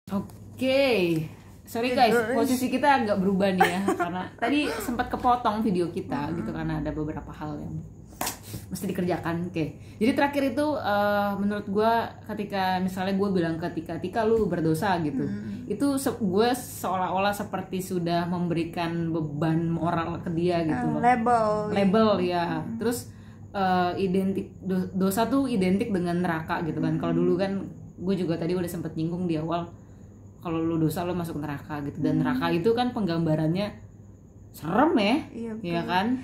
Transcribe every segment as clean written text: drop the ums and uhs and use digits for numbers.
Oke, sorry guys, posisi kita agak berubah nih ya karena tadi sempat kepotong video kita gitu karena ada beberapa hal yang mesti dikerjakan. Oke, jadi terakhir itu menurut gue ketika misalnya gue bilang ketika lu berdosa gitu, itu gue seolah-olah seperti sudah memberikan beban moral ke dia gitu loh. Label ya. Terus identik dosa tuh identik dengan neraka gitu kan. Kalau dulu kan gue juga tadi udah sempet nyinggung di awal, kalau lu dosa lu masuk neraka gitu, dan neraka itu kan penggambarannya serem ya, iya kan?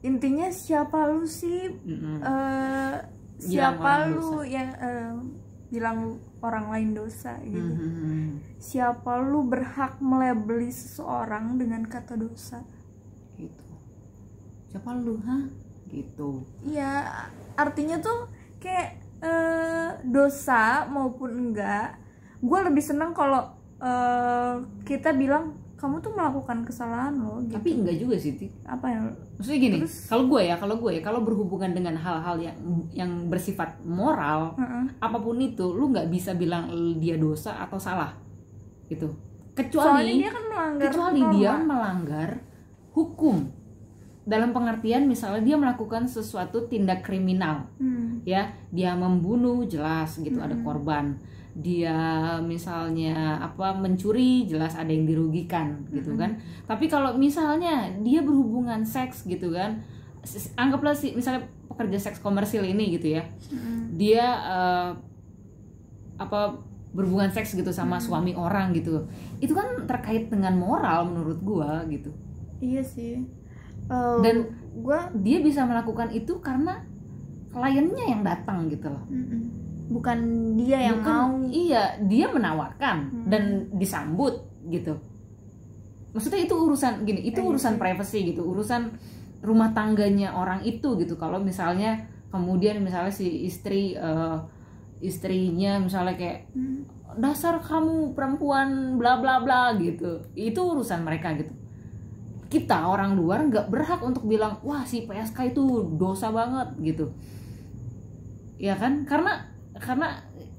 Intinya siapa lu sih, siapa lu yang bilang orang lain dosa gitu. Siapa lu berhak melabeli seseorang dengan kata dosa gitu. Siapa lu gitu. Iya, artinya tuh kayak dosa maupun enggak, gue lebih seneng kalau kita bilang kamu tuh melakukan kesalahan loh gitu. Tapi enggak juga sih, apa ya, maksudnya gini, kalau gue kalau berhubungan dengan hal-hal yang bersifat moral, apapun itu lu nggak bisa bilang dia dosa atau salah gitu, kecuali dia kan melanggar hukum, dalam pengertian misalnya dia melakukan sesuatu tindak kriminal, ya, dia membunuh jelas gitu, ada korban, dia misalnya mencuri jelas ada yang dirugikan gitu kan. Tapi kalau misalnya dia berhubungan seks gitu kan, anggaplah sih misalnya pekerja seks komersil ini gitu ya, dia berhubungan seks gitu sama suami orang gitu, itu kan terkait dengan moral menurut gua gitu. Iya sih. Dan dia bisa melakukan itu karena kliennya yang datang gitu loh, bukan dia yang mau. Iya, dia menawarkan dan disambut gitu. Maksudnya itu urusan gini, itu urusan privacy gitu, urusan rumah tangganya orang itu gitu. Kalau misalnya kemudian misalnya si istrinya misalnya kayak dasar kamu perempuan bla bla bla gitu, itu urusan mereka gitu. Kita orang luar nggak berhak untuk bilang wah si PSK itu dosa banget gitu, ya kan? Karena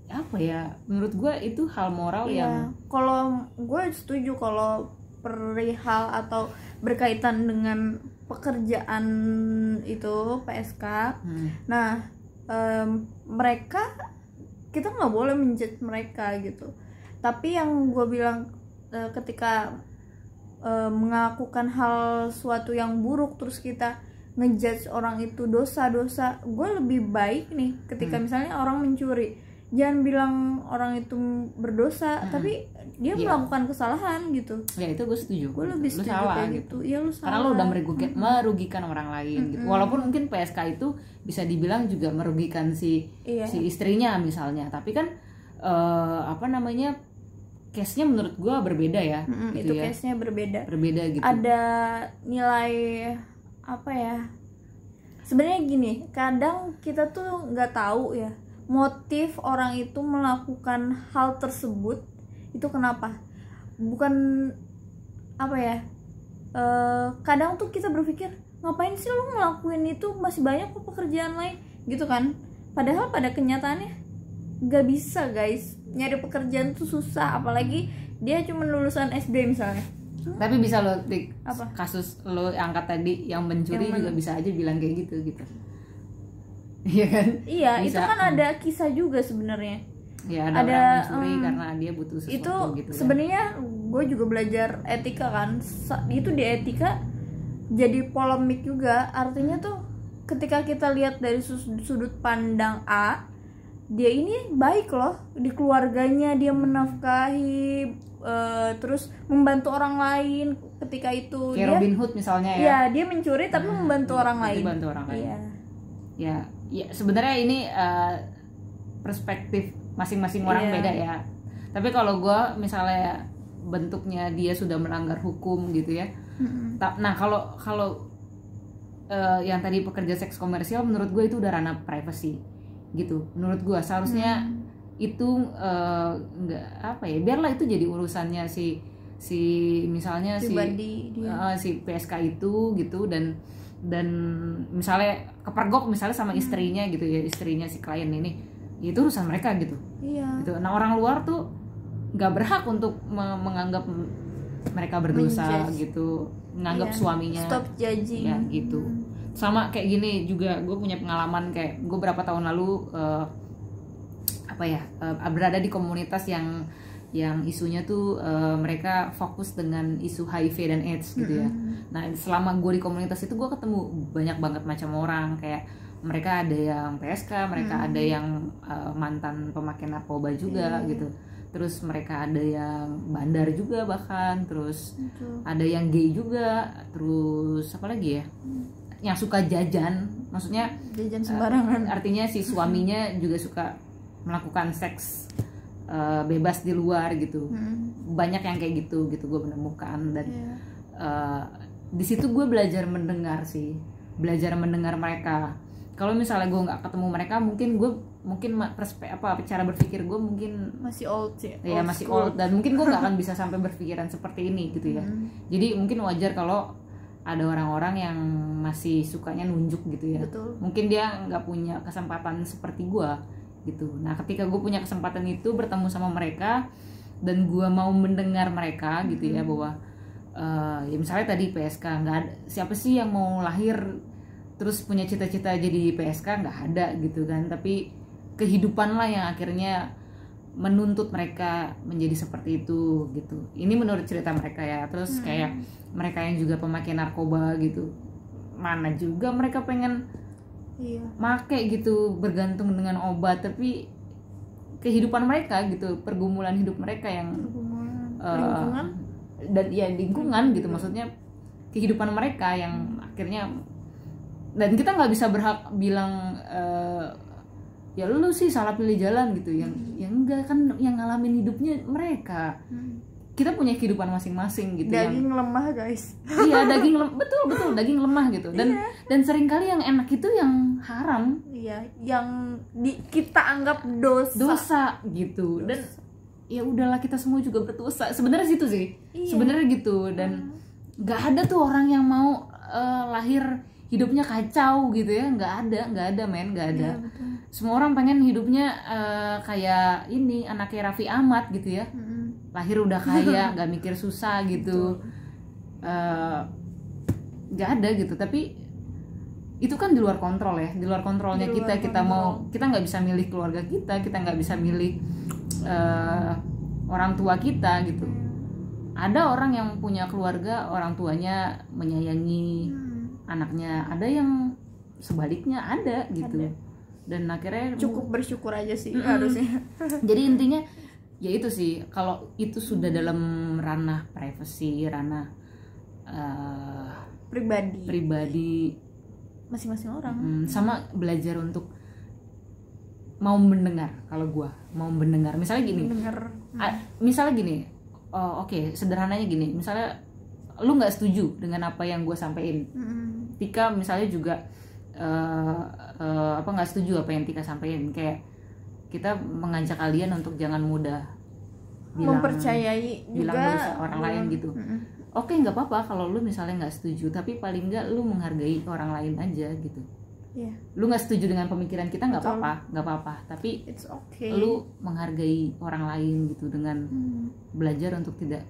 apa ya, menurut gue itu hal moral yang, kalau gue setuju kalau perihal atau berkaitan dengan pekerjaan itu PSK. Nah mereka, kita nggak boleh menjudge mereka gitu. Tapi yang gue bilang ketika melakukan hal suatu yang buruk terus kita ngejudge orang itu dosa, gue lebih baik nih ketika misalnya orang mencuri, jangan bilang orang itu berdosa, tapi dia melakukan kesalahan gitu. Ya itu gue setuju. Gue lebih setuju salah kayak gitu. Iya lu salah. Karena lu udah merugikan orang lain gitu. Walaupun mungkin PSK itu bisa dibilang juga merugikan si istrinya misalnya, tapi kan case-nya menurut gue berbeda ya. Itu gitu ya. case-nya berbeda gitu. Ada nilai apa ya? Sebenarnya gini, kadang kita tuh nggak tahu ya motif orang itu melakukan hal tersebut itu kenapa. Bukan apa ya? Kadang tuh kita berpikir ngapain sih lu ngelakuin itu, masih banyak kok pekerjaan lain gitu kan. Padahal pada kenyataannya nggak bisa guys, nyari pekerjaan tuh susah, apalagi dia cuma lulusan SD misalnya. Tapi bisa lo kasus lo angkat tadi yang mencuri juga bisa aja bilang kayak gitu. Iya kan? Iya, bisa. Itu kan ada kisah juga sebenarnya. Ya ada orang mencuri karena dia butuh sesuatu itu gitu. Sebenarnya gue juga belajar etika kan. Itu di etika jadi polemik juga. Artinya tuh ketika kita lihat dari sudut pandang A, dia ini baik loh di keluarganya, dia menafkahi, terus membantu orang lain ketika itu. Kayak Robin Hood misalnya ya. Iya, dia mencuri tapi membantu orang lain. Membantu orang lain. Iya. Ya sebenarnya ini perspektif masing-masing orang beda ya. Tapi kalau gue misalnya bentuknya dia sudah melanggar hukum gitu ya. Nah kalau yang tadi pekerja seks komersial, menurut gue itu udah ranah privacy gitu. Menurut gue seharusnya itu nggak biarlah itu jadi urusannya si misalnya si PSK itu gitu, dan misalnya kepergok misalnya sama istrinya gitu ya, istrinya si klien ini, itu urusan mereka gitu. Iya. Gitu. Nah orang luar tuh nggak berhak untuk menganggap mereka berdosa gitu, menganggap suaminya stop judging ya gitu. Sama kayak gini juga, gue punya pengalaman kayak gue berapa tahun lalu berada di komunitas yang isunya tuh mereka fokus dengan isu HIV dan AIDS gitu ya. Nah selama gue di komunitas itu gue ketemu banyak banget macam orang, kayak mereka ada yang PSK, mereka ada yang mantan pemakai narkoba juga gitu. Terus mereka ada yang bandar juga bahkan, terus ada yang gay juga, terus apa lagi ya? Yang suka jajan, maksudnya jajan sembarangan. Artinya si suaminya juga suka melakukan seks bebas di luar gitu. Banyak yang kayak gitu gue menemukan, dan di situ gue belajar mendengar mereka. Kalau misalnya gue nggak ketemu mereka, mungkin cara berpikir gue mungkin masih old sih. Ya masih old, dan mungkin gue nggak akan bisa sampai berpikiran seperti ini gitu ya. Jadi mungkin wajar kalau ada orang-orang yang masih sukanya nunjuk gitu ya. Betul. Mungkin dia nggak punya kesempatan seperti gue gitu. Nah ketika gue punya kesempatan itu bertemu sama mereka dan gue mau mendengar mereka gitu ya, bahwa ya misalnya tadi PSK, nggak ada, siapa sih yang mau lahir terus punya cita-cita jadi PSK, nggak ada gitu kan. Tapi kehidupan lah yang akhirnya menuntut mereka menjadi seperti itu gitu. Ini menurut cerita mereka ya. Terus kayak mereka yang juga pemakai narkoba gitu, mana juga mereka pengen make gitu, bergantung dengan obat, tapi kehidupan mereka gitu, pergumulan hidup mereka yang lingkungan dan ya lingkungan gitu, maksudnya kehidupan mereka yang akhirnya, dan kita nggak bisa berhak bilang ya lu sih salah pilih jalan gitu, yang enggak kan, yang ngalamin hidupnya mereka. Kita punya kehidupan masing-masing gitu. Daging lemah guys. Iya, betul daging lemah gitu. Dan seringkali yang enak itu yang haram. Iya, yang kita anggap dosa gitu. Dan ya udahlah, kita semua juga berdosa. Sebenarnya situ sih. Iya. Sebenarnya gitu. Dan nggak ada tuh orang yang mau lahir hidupnya kacau gitu ya, nggak ada men, nggak ada. Ya, semua orang pengen hidupnya kayak ini anaknya Raffi Ahmad gitu ya. Lahir udah kaya, nggak mikir susah gitu, nggak ada gitu. Tapi itu kan di luar kontrol ya, di luar kontrolnya kita nggak bisa milih keluarga kita nggak bisa milih orang tua kita gitu. Ada orang yang punya keluarga, orang tuanya menyayangi anaknya, ada yang sebaliknya ada gitu. Dan akhirnya cukup bersyukur aja sih harusnya. Jadi intinya ya itu sih, kalau itu sudah dalam ranah privasi, ranah pribadi masing-masing orang. Sama belajar untuk mau mendengar. Kalau gue mau mendengar, misalnya gini, oke, sederhananya gini, misalnya lu nggak setuju dengan apa yang gue sampein, Tika misalnya juga nggak setuju apa yang Tika sampein, kayak kita mengajak kalian untuk jangan mudah mempercayai bilang juga dosa orang lain gitu. Oke, nggak apa-apa kalau lu misalnya nggak setuju, tapi paling nggak lu menghargai orang lain aja gitu. Lu nggak setuju dengan pemikiran kita, nggak apa-apa, tapi it's okay. Lu menghargai orang lain gitu dengan belajar untuk tidak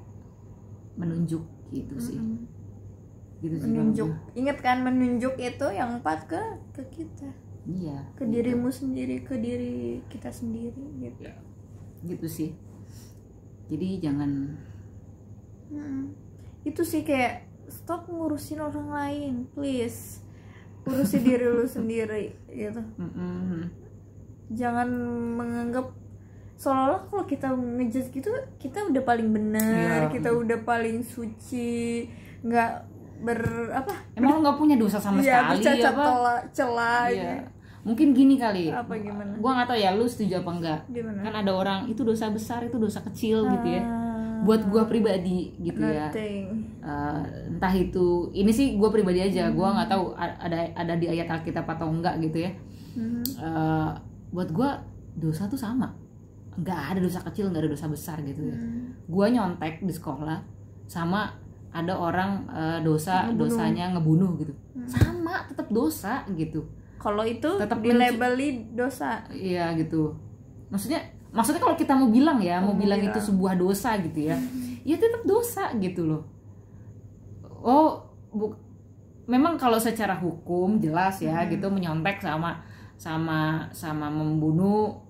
menunjuk gitu sih. Gitu sih. Menunjuk, ingat kan, menunjuk itu yang empat ke kita. Iya. Ke dirimu sendiri, ke diri kita sendiri gitu. Ya, gitu sih. Jadi jangan. Itu sih, kayak stop ngurusin orang lain, please. Urusi diri lu sendiri gitu. Jangan menganggap seolah-olah kalau kita ngejudge gitu kita udah paling benar, kita udah paling suci, nggak emang lo nggak punya dosa sama sekali ya, celah mungkin gini kali, gimana? Gua nggak tahu ya lu setuju apa enggak. Gimana? Kan ada orang itu dosa besar, itu dosa kecil gitu ya. Buat gua pribadi gitu nothing. Ya, entah itu, ini sih gua pribadi aja, gua nggak tahu ada di ayat Alkitab atau enggak gitu ya. Buat gua dosa tuh sama, nggak ada dosa kecil, nggak ada dosa besar gitu ya. Gua nyontek di sekolah sama ada orang dosanya ngebunuh gitu, sama tetap dosa gitu. Kalau itu tetap dilabeli dosa. Iya gitu. Maksudnya Maksudnya kalau kita mau bilang ya, mau bilang itu sebuah dosa gitu ya, ya tetap dosa gitu loh. Memang kalau secara hukum jelas ya gitu, menyontek sama membunuh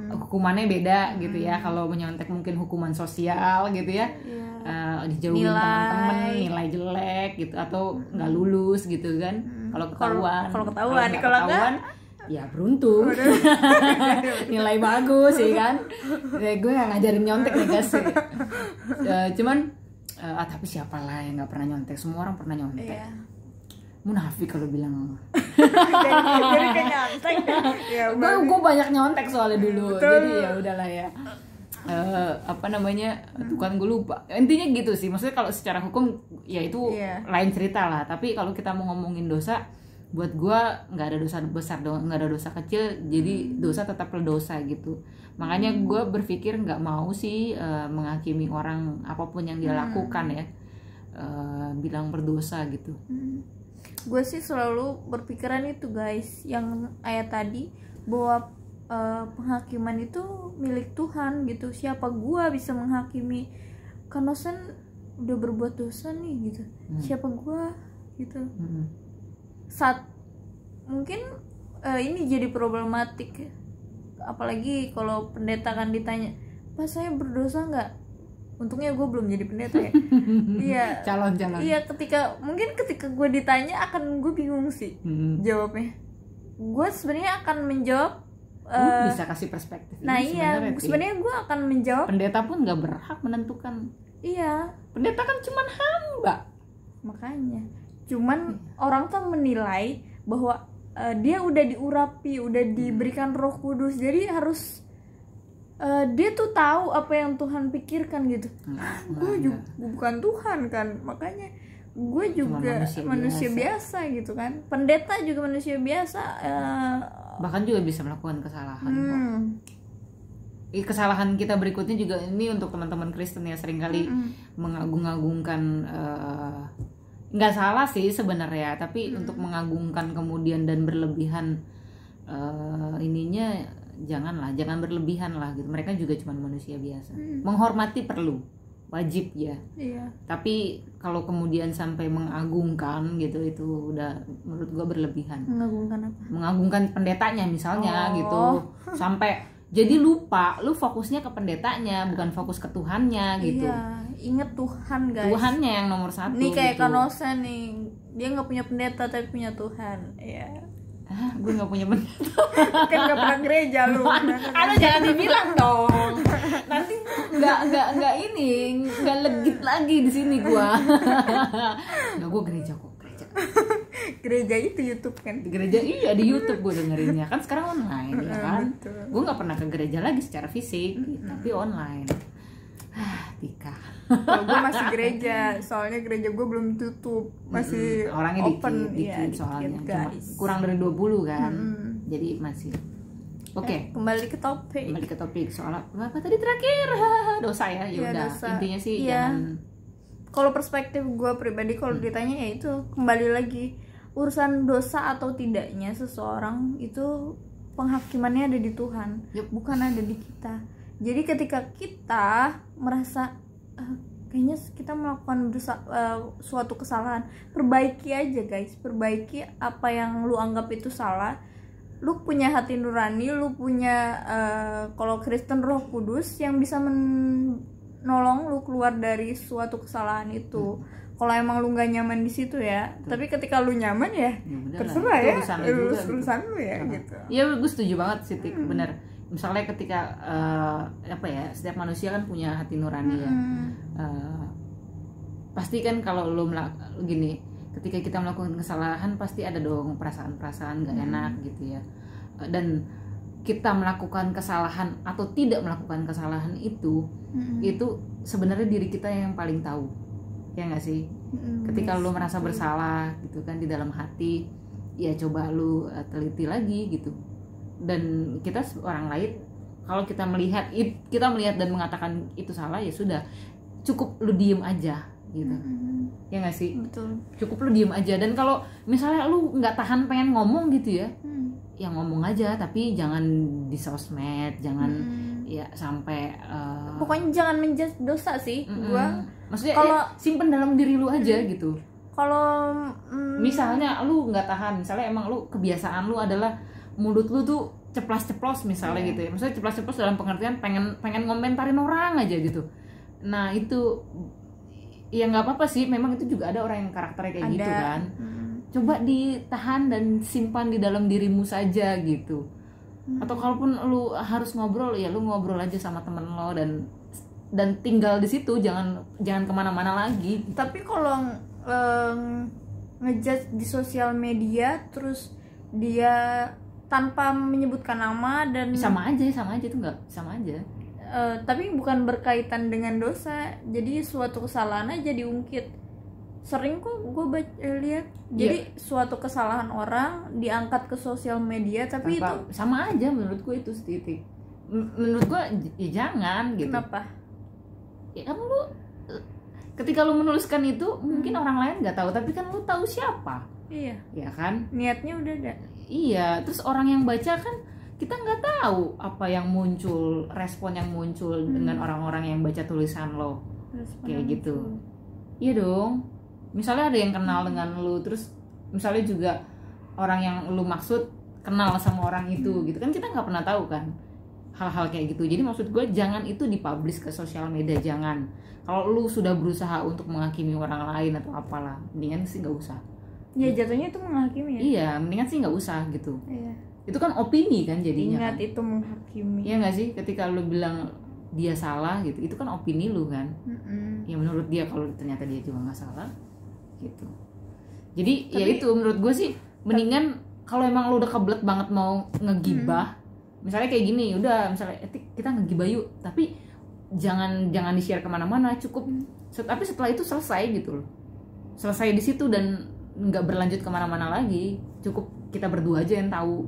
hukumannya beda gitu ya. Kalau menyontek mungkin hukuman sosial gitu ya, dijauhin teman-teman, nilai jelek gitu, atau nggak lulus gitu kan. Kalau ketahuan ya beruntung. Nilai bagus sih kan. Gue yang ngajarin nyontek nih guys. Cuman tapi siapa lah yang nggak pernah nyontek? Semua orang pernah nyontek. Munafik kalau bilang. Jadi kayak nyontek. Gue banyak nyontek soalnya dulu. Jadi ya udahlah ya. Bukan gue lupa. Intinya gitu sih. Maksudnya kalau secara hukum ya itu lain cerita lah. Tapi kalau kita mau ngomongin dosa, buat gue nggak ada dosa besar, nggak ada dosa kecil. Jadi dosa tetaplah dosa gitu. Makanya gue berpikir nggak mau sih menghakimi orang apapun yang dia lakukan ya, bilang berdosa gitu. Gue sih selalu berpikiran itu guys, yang ayat tadi bahwa penghakiman itu milik Tuhan gitu. Siapa gue bisa menghakimi? Kanosen udah berbuat dosa nih gitu. Siapa gue gitu? Saat mungkin ini jadi problematik, apalagi kalau pendeta kan ditanya, "Pak, saya berdosa nggak?" Untungnya gue belum jadi pendeta ya. Iya. Calon. Iya, ketika gue ditanya akan gue bingung sih jawabnya. Gue sebenarnya akan menjawab. Bisa kasih perspektif. Nah iya, sebenarnya gue akan menjawab. Pendeta pun nggak berhak menentukan. Iya. Pendeta kan cuman hamba. Makanya. Cuman orang tuh menilai bahwa dia udah diurapi, udah diberikan Roh Kudus, jadi harus dia tuh tahu apa yang Tuhan pikirkan gitu. Gue bukan Tuhan kan, makanya gue juga manusia biasa gitu kan. Pendeta juga manusia biasa, bahkan juga bisa melakukan kesalahan. Kesalahan kita berikutnya juga ini untuk teman-teman Kristen ya, seringkali mengagung-agungkan, nggak salah sih sebenarnya, tapi untuk mengagungkan kemudian dan berlebihan jangan berlebihan lah gitu. Mereka juga cuma manusia biasa. Menghormati perlu, wajib ya. Iya. Tapi kalau kemudian sampai mengagungkan gitu, itu udah menurut gua berlebihan. Mengagungkan apa? Mengagungkan pendetanya misalnya gitu. Sampai jadi lupa, lu fokusnya ke pendetanya, bukan fokus ke Tuhannya gitu. Iya, inget Tuhan guys. Tuhannya yang nomor satu. Nih kayak gitu. Kanosen nih, dia nggak punya pendeta tapi punya Tuhan. Iya. Gue nggak punya pendeta. Kan nggak pernah gereja lu. Aduh, jangan dibilang dong. Nanti nggak legit lagi di sini gua. Nggak, gua gereja kok. Gereja itu YouTube kan? Gereja iya di YouTube gue dengerinnya kan, sekarang online ya kan. Gue nggak pernah ke gereja lagi secara fisik, tapi online. Tika. Kalau gue masih gereja, soalnya gereja gue belum tutup, masih orangnya open, dikit soalnya kurang dari 20 kan. Jadi masih oke. Kembali ke topik soal apa tadi terakhir? Dosa ya. Ya udah, intinya sih jangan. Kalau perspektif gue pribadi, kalau ditanya ya itu kembali lagi, urusan dosa atau tidaknya seseorang itu penghakimannya ada di Tuhan, bukan ada di kita. Jadi ketika kita merasa kayaknya kita melakukan suatu kesalahan, perbaiki aja guys, perbaiki apa yang lu anggap itu salah. Lu punya hati nurani, lu punya kalau Kristen Roh Kudus yang bisa menolong lu keluar dari suatu kesalahan itu. Kalau emang lu nggak nyaman di situ ya, tapi ketika lu nyaman ya terserah ya, urusan lu ya gitu. Iya, gue setuju banget sih, bener. Misalnya ketika setiap manusia kan punya hati nurani ya. Pasti kan kalau lu gini, ketika kita melakukan kesalahan pasti ada dong perasaan-perasaan gak enak gitu ya. Dan kita melakukan kesalahan atau tidak melakukan kesalahan itu sebenarnya diri kita yang paling tahu, ya nggak sih? Ketika lu merasa bersalah gitu kan di dalam hati, ya coba lu teliti lagi gitu. Dan kita orang lain, kalau kita melihat dan mengatakan itu salah, ya sudah, cukup lu diem aja gitu. Ya nggak sih? Betul. Cukup lu diem aja. Dan kalau misalnya lu nggak tahan pengen ngomong gitu ya, ya ngomong aja, tapi jangan di sosmed, jangan ya sampai pokoknya jangan menjudge dosa sih. Gua maksudnya kalau simpen dalam diri lu aja gitu. Kalau misalnya lu nggak tahan, misalnya emang lu kebiasaan lu adalah mulut lu tuh ceplas-ceplos misalnya gitu ya, maksudnya ceplas-ceplos dalam pengertian pengen ngomentarin orang aja gitu. Nah itu ya nggak apa-apa sih, memang itu juga ada orang yang karakternya kayak gitu kan. Coba ditahan dan simpan di dalam dirimu saja gitu. Atau kalaupun lu harus ngobrol, ya lu ngobrol aja sama temen lo dan tinggal di situ, jangan kemana-mana lagi. Tapi kalau ngejudge di sosial media terus dia tanpa menyebutkan nama dan sama aja itu nggak sama aja. Tapi bukan berkaitan dengan dosa, jadi suatu kesalahan aja diungkit. Sering kok gue lihat, jadi suatu kesalahan orang diangkat ke sosial media, tapi itu sama aja menurut gue itu setitik. Menurut gue ya jangan gitu. Kenapa? Ya kamu lu ketika lu menuliskan itu mungkin orang lain nggak tahu, tapi kan lu tahu siapa. Iya. Ya kan? Niatnya udah ada. Iya, terus orang yang baca kan kita nggak tahu apa yang muncul, respon yang muncul dengan orang-orang yang baca tulisan lo. Kayak gitu. Iya dong. Misalnya ada yang kenal dengan lu, terus misalnya juga orang yang lu maksud kenal sama orang itu gitu kan, kita nggak pernah tahu kan hal-hal kayak gitu. Jadi maksud gue jangan itu dipublish ke sosial media, jangan. Kalau lu sudah berusaha untuk menghakimi orang lain atau apalah, mendingan sih nggak usah. Ya jatuhnya itu menghakimi ya. Iya, mendingan sih nggak usah gitu. Iya. Itu kan opini kan jadinya. Ingat kan? itu menghakimi. Iya nggak sih, ketika lu bilang dia salah gitu, itu kan opini lu kan. Ya menurut dia, kalau ternyata dia juga nggak salah gitu. Jadi ya itu menurut gue sih mendingan kalau emang lu udah kebelet banget mau ngegibah, misalnya kayak gini, udah misalnya kita ngegibah yuk, tapi jangan di share kemana-mana, cukup tapi setelah itu selesai gitu loh, selesai di situ dan nggak berlanjut kemana-mana lagi, cukup kita berdua aja yang tahu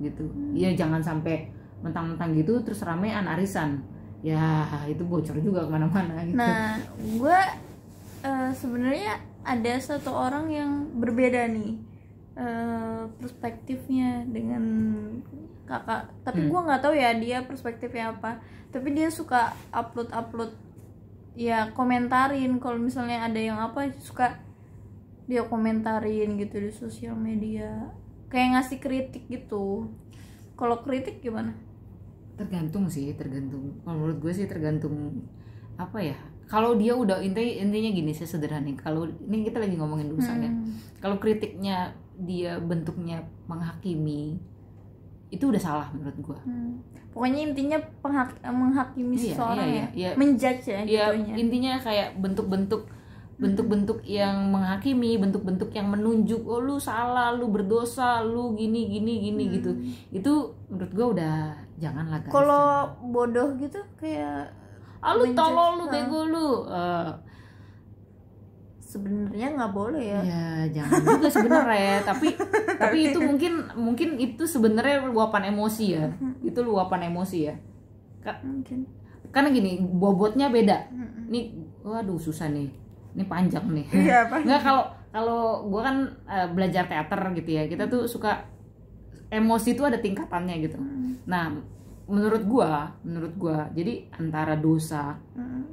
gitu. Ya jangan sampai mentang-mentang gitu terus ramean arisan, ya itu bocor juga kemana-mana gitu. Nah gue sebenarnya ada satu orang yang berbeda nih perspektifnya dengan kakak, tapi gue nggak tahu ya dia perspektifnya apa, tapi dia suka upload ya, komentarin kalau misalnya ada yang apa, suka dia komentarin gitu di sosial media, kayak ngasih kritik gitu. Kalau kritik gimana? Tergantung kalau menurut gue sih tergantung apa ya. Kalau dia udah intinya gini, sesederhana, kalau ini kita lagi ngomongin dosa ya, kalau kritiknya dia bentuknya menghakimi, itu udah salah menurut gua. Pokoknya intinya menghakimi seseorang ya, menjudge ya. Iya, intinya kayak bentuk-bentuk yang menghakimi, bentuk-bentuk yang menunjuk, oh lu salah, lu berdosa, lu gini gitu. Itu menurut gua udah janganlah guys. Kalau bodoh gitu kayak lu tolol, lu bego lu. Sebenarnya nggak boleh ya. Ya jangan juga sebenarnya, tapi itu mungkin itu sebenarnya luapan emosi ya. Itu luapan emosi ya. Mungkin. Karena gini, bobotnya beda. Nih, waduh susah nih. Ini panjang nih. Iya, Nggak, kalau gue kan belajar teater gitu ya. Kita tuh suka emosi itu ada tingkatannya gitu. Nah, menurut gua jadi antara dosa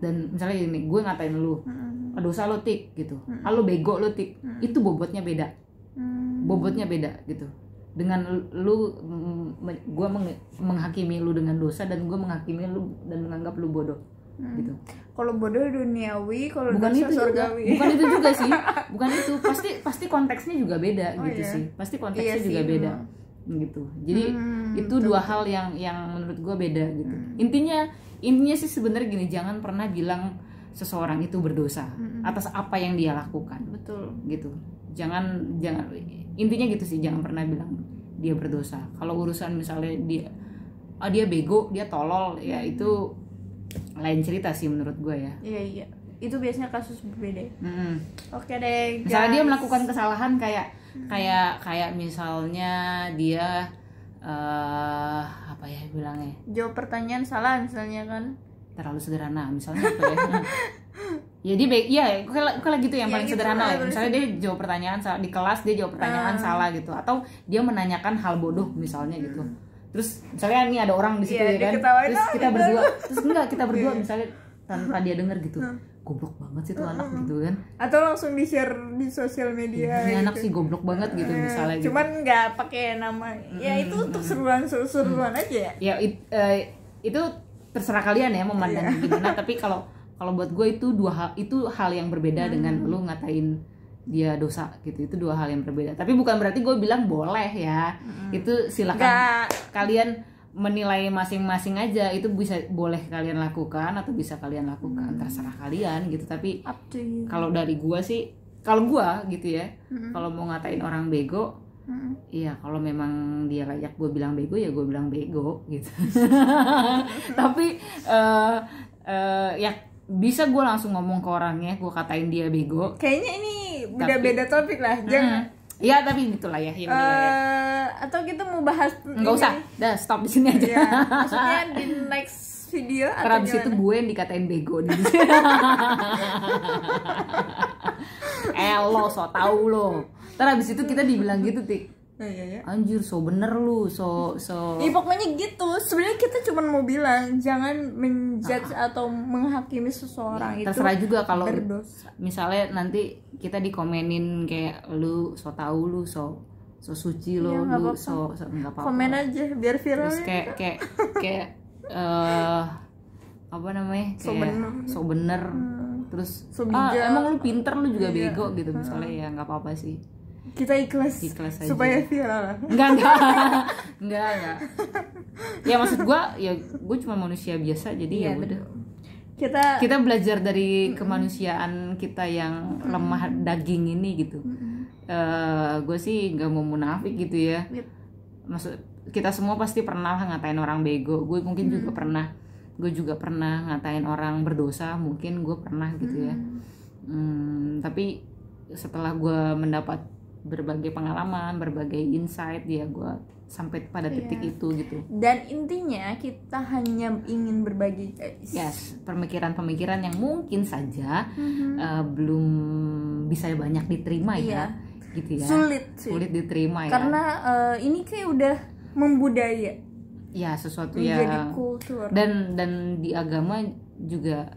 dan misalnya gini, gue ngatain lu dosa lo tik gitu, lu bego lo tik, itu bobotnya beda, gitu. Dengan lu gue menghakimi lu dengan dosa, dan gue menghakimi lu dan menganggap lu bodoh gitu. Kalau bodoh duniawi, kalau bukan dosa itu surgawi. bukan itu juga sih, bukan itu, pasti konteksnya juga beda gitu iya. sih, pasti konteksnya juga sih, beda gitu. Jadi itu betul, dua hal yang menurut gue beda gitu. Intinya sih sebenarnya gini, jangan pernah bilang seseorang itu berdosa atas apa yang dia lakukan. Betul. Gitu. Jangan intinya gitu sih, jangan pernah bilang dia berdosa. Kalau urusan misalnya dia bego, dia tolol, ya itu lain cerita sih menurut gue ya. Iya. Itu biasanya kasus berbeda. Oke deh. Misalnya dia melakukan kesalahan kayak misalnya dia apa ya bilangnya? Jawab pertanyaan salah misalnya kan. Terlalu sederhana misalnya apa ya? Ya kalau gitu yang paling gitu, sederhana ya. Misalnya dia jawab pertanyaan salah di kelas, dia jawab pertanyaan salah gitu, atau dia menanyakan hal bodoh misalnya gitu. terus misalnya nih ada orang di situ ya kan, terus kita berdua, terus kita berdua misalnya tanpa dia denger gitu, goblok banget sih tuh anak gitu kan, atau langsung di share di sosial media ini gitu. anak sih goblok banget gitu misalnya cuman gitu. nggak pakai nama ya, itu untuk seruan aja ya. Itu terserah kalian ya memandang gimana, tapi kalau buat gue itu hal yang berbeda dengan lu ngatain dia dosa gitu. Itu dua hal yang berbeda, tapi bukan berarti gue bilang boleh ya. Itu silakan kalian menilai masing-masing aja, itu bisa boleh kalian lakukan atau bisa kalian lakukan, terserah kalian gitu. Tapi kalau dari gua sih, kalau gua gitu ya, kalau mau ngatain orang bego, iya kalau memang dia layak gue bilang bego ya gue bilang bego gitu. Tapi ya bisa gue langsung ngomong ke orangnya, gue katain dia bego. Kayaknya ini udah beda topik lah, jangan. Iya tapi gitulah ya. Atau kita mau bahas nggak usah, dah stop di sini aja. Ya, maksudnya di next video karena abis itu gue yang dikatain bego nih. Lo so tau lo. Ntar abis itu kita dibilang gitu Tik. Iya. Anjir so bener lu, so. Ya pokoknya gitu. Sebenarnya kita cuma mau bilang jangan menjudge atau menghakimi seseorang itu. Terserah juga kalau berdosa. Misalnya nanti kita dikomenin kayak lu so tau lu, so suci lo, ya, lu so nggak apa-apa. Komen aja biar viral. Terus kayak apa namanya? So bener. Terus emang lu pinter, lu juga bego gitu misalnya, ya nggak apa-apa sih. Kita ikhlas aja. Supaya viral. Enggak. Ya maksud gue cuma manusia biasa, jadi ya udah. Kita belajar dari kemanusiaan kita yang lemah daging ini gitu. Gue sih nggak mau munafik gitu ya. Maksud kita semua pasti pernah ngatain orang bego. Gue mungkin juga pernah. Gue juga pernah ngatain orang berdosa. Mungkin gue pernah gitu ya. Tapi setelah gue mendapat berbagai pengalaman, berbagai insight, ya gue sampai pada titik itu gitu. Dan intinya kita hanya ingin berbagi, guys. Yes, pemikiran-pemikiran yang mungkin saja belum bisa banyak diterima ya, gitu ya. Sulit diterima ya. Karena ini kayak udah membudaya. Ya, sesuatu yang kultur. Dan di agama juga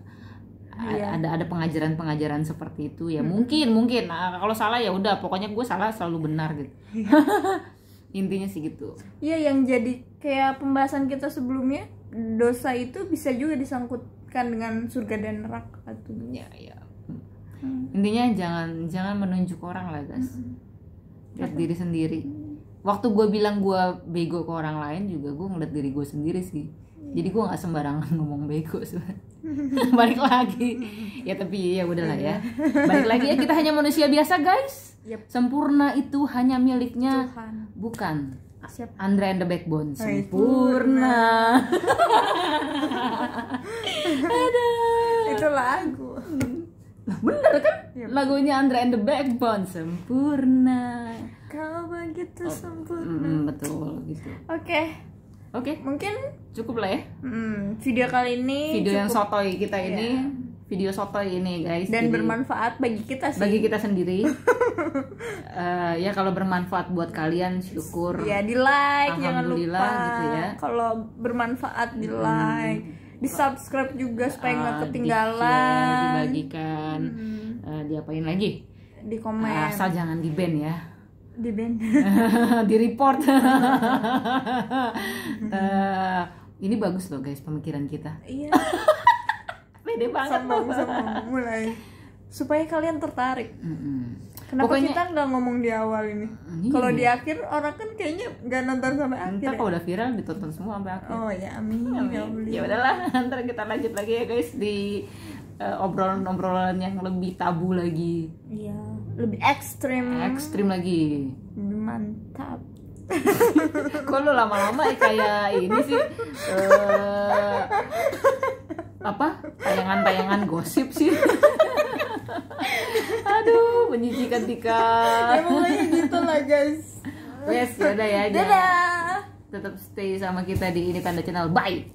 ada pengajaran seperti itu ya. Mungkin nah, kalau salah ya udah, pokoknya gue salah selalu benar gitu. Intinya sih gitu. Iya, yang jadi kayak pembahasan kita sebelumnya, dosa itu bisa juga disangkutkan dengan surga dan neraka tuh. Ya. Intinya jangan menunjuk orang lah, guys. Lihat diri sendiri. Waktu gue bilang gue bego ke orang lain juga, gue ngeliat diri gue sendiri sih. Jadi gue nggak sembarangan ngomong bego sebenarnya. Balik lagi ya, tapi ya udahlah ya. Balik lagi ya, kita hanya manusia biasa, guys. Sempurna itu hanya miliknya Tuhan. Bukan Andre and the Backbone. Sempurna. Itu lagu. Bener kan? Lagunya Andre and the Backbone, Sempurna. Kau begitu sempurna. Betul gitu. Oke, mungkin cukup lah ya. Video kali ini yang sotoy kita ini, video sotoy ini, guys. Dan jadi, bermanfaat bagi kita sih. Bagi kita sendiri. Ya kalau bermanfaat buat kalian, syukur. Ya di like, jangan lupa. Gitu ya. Kalau bermanfaat di like, di subscribe juga supaya nggak ketinggalan. Dibagikan, diapain lagi? Di komen. Asal jangan di ban ya. Di ban. Di report. Ini bagus loh, guys, pemikiran kita. Iya. Pede banget. Sombong mulai. Supaya kalian tertarik. Kenapa pokoknya, kita nggak ngomong di awal ini? Kalau di akhir orang kan kayaknya nggak nonton sampai akhir. Ntar kalau udah viral ditonton semua sampai akhir. Oh ya, amin. Ya udahlah, ntar kita lanjut lagi ya, guys, di obrolan yang lebih tabu lagi. Iya, lebih ekstrim lagi. Lebih mantap. Kok lu lama-lama kayak ini sih, tayangan gosip sih. Aduh, menjijikan Tika. Ya pokoknya gitu lah, guys. Yes, yaudah ya. Dadah. Tetap stay sama kita di Ini Tanda Channel. Bye.